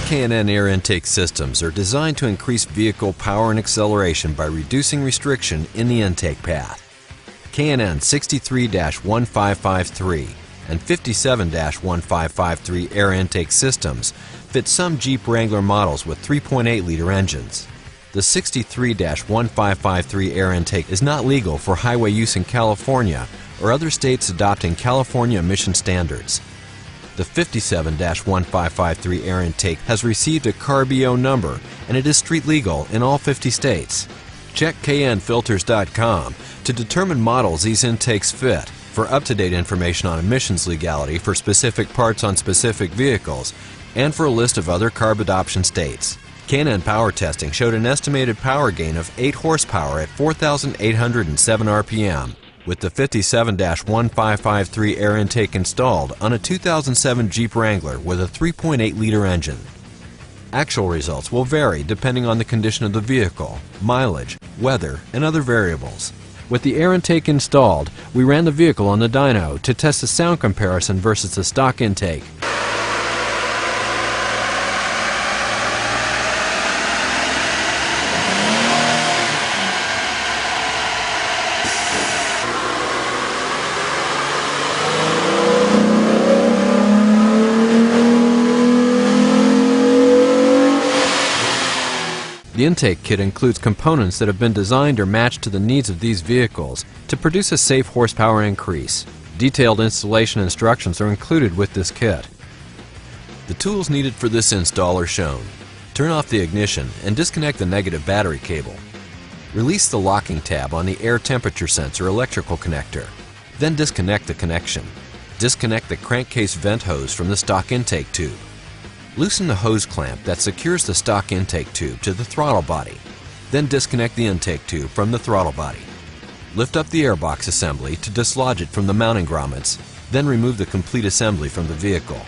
K&N air intake systems are designed to increase vehicle power and acceleration by reducing restriction in the intake path. K&N 63-1553 and 57-1553 air intake systems fit some Jeep Wrangler models with 3.8-liter engines. The 63-1553 air intake is not legal for highway use in California or other states adopting California emission standards. The 57-1553 air intake has received a CARB-EO number and it is street legal in all 50 states. Check knfilters.com to determine models these intakes fit, for up-to-date information on emissions legality for specific parts on specific vehicles, and for a list of other CARB adoption states. K&N power testing showed an estimated power gain of 8 horsepower at 4,807 RPM. With the 57-1553 air intake installed on a 2007 Jeep Wrangler with a 3.8-liter engine. Actual results will vary depending on the condition of the vehicle, mileage, weather, and other variables. With the air intake installed, we ran the vehicle on the dyno to test the sound comparison versus the stock intake. The intake kit includes components that have been designed or matched to the needs of these vehicles to produce a safe horsepower increase. Detailed installation instructions are included with this kit. The tools needed for this install are shown. Turn off the ignition and disconnect the negative battery cable. Release the locking tab on the air temperature sensor electrical connector. Then disconnect the connection. Disconnect the crankcase vent hose from the stock intake tube. Loosen the hose clamp that secures the stock intake tube to the throttle body. Then disconnect the intake tube from the throttle body. Lift up the airbox assembly to dislodge it from the mounting grommets, then remove the complete assembly from the vehicle.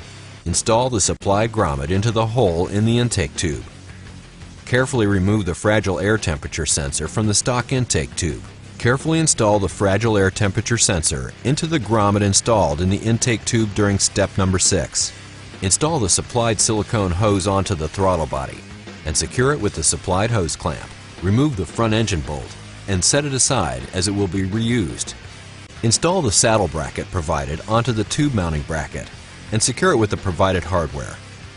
Install the supplied grommet into the hole in the intake tube. Carefully remove the fragile air temperature sensor from the stock intake tube. Carefully install the fragile air temperature sensor into the grommet installed in the intake tube during step number 6. Install the supplied silicone hose onto the throttle body and secure it with the supplied hose clamp. Remove the front engine bolt and set it aside as it will be reused. Install the saddle bracket provided onto the tube mounting bracket and secure it with the provided hardware.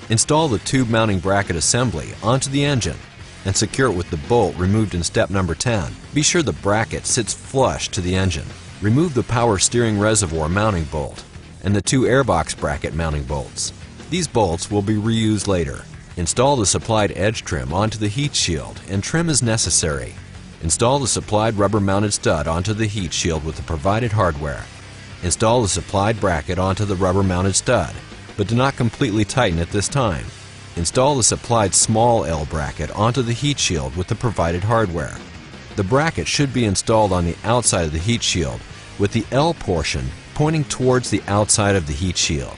Install the tube mounting bracket assembly onto the engine and secure it with the bolt removed in step number 10. Be sure the bracket sits flush to the engine. Remove the power steering reservoir mounting bolt and the 2 airbox bracket mounting bolts. These bolts will be reused later. Install the supplied edge trim onto the heat shield and trim as necessary. Install the supplied rubber mounted stud onto the heat shield with the provided hardware. Install the supplied bracket onto the rubber mounted stud, but do not completely tighten at this time. Install the supplied small L bracket onto the heat shield with the provided hardware. The bracket should be installed on the outside of the heat shield, with the L portion pointing towards the outside of the heat shield.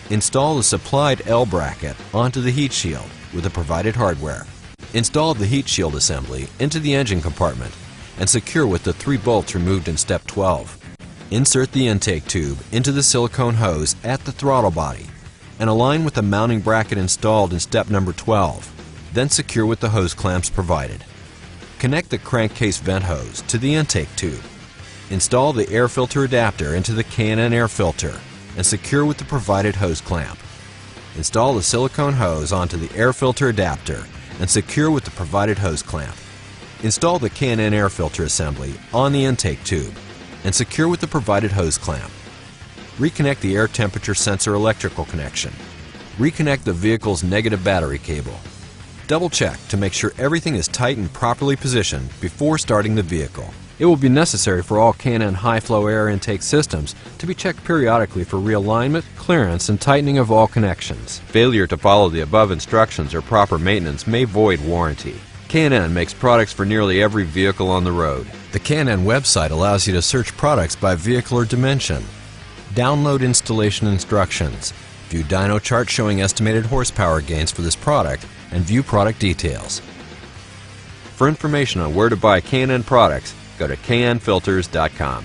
Install the supplied L bracket onto the heat shield with the provided hardware. Install the heat shield assembly into the engine compartment and secure with the 3 bolts removed in step 12. Insert the intake tube into the silicone hose at the throttle body and align with the mounting bracket installed in step number 12. Then secure with the hose clamps provided. Connect the crankcase vent hose to the intake tube. Install the air filter adapter into the K&N air filter and secure with the provided hose clamp. Install the silicone hose onto the air filter adapter and secure with the provided hose clamp. Install the K&N air filter assembly on the intake tube and secure with the provided hose clamp. Reconnect the air temperature sensor electrical connection. Reconnect the vehicle's negative battery cable. Double check to make sure everything is tight and properly positioned before starting the vehicle. It will be necessary for all K&N high-flow air intake systems to be checked periodically for realignment, clearance, and tightening of all connections. Failure to follow the above instructions or proper maintenance may void warranty. K&N makes products for nearly every vehicle on the road. The K&N website allows you to search products by vehicle or dimension. Download installation instructions, view dyno charts showing estimated horsepower gains for this product, and view product details. For information on where to buy K&N products, go to knfilters.com.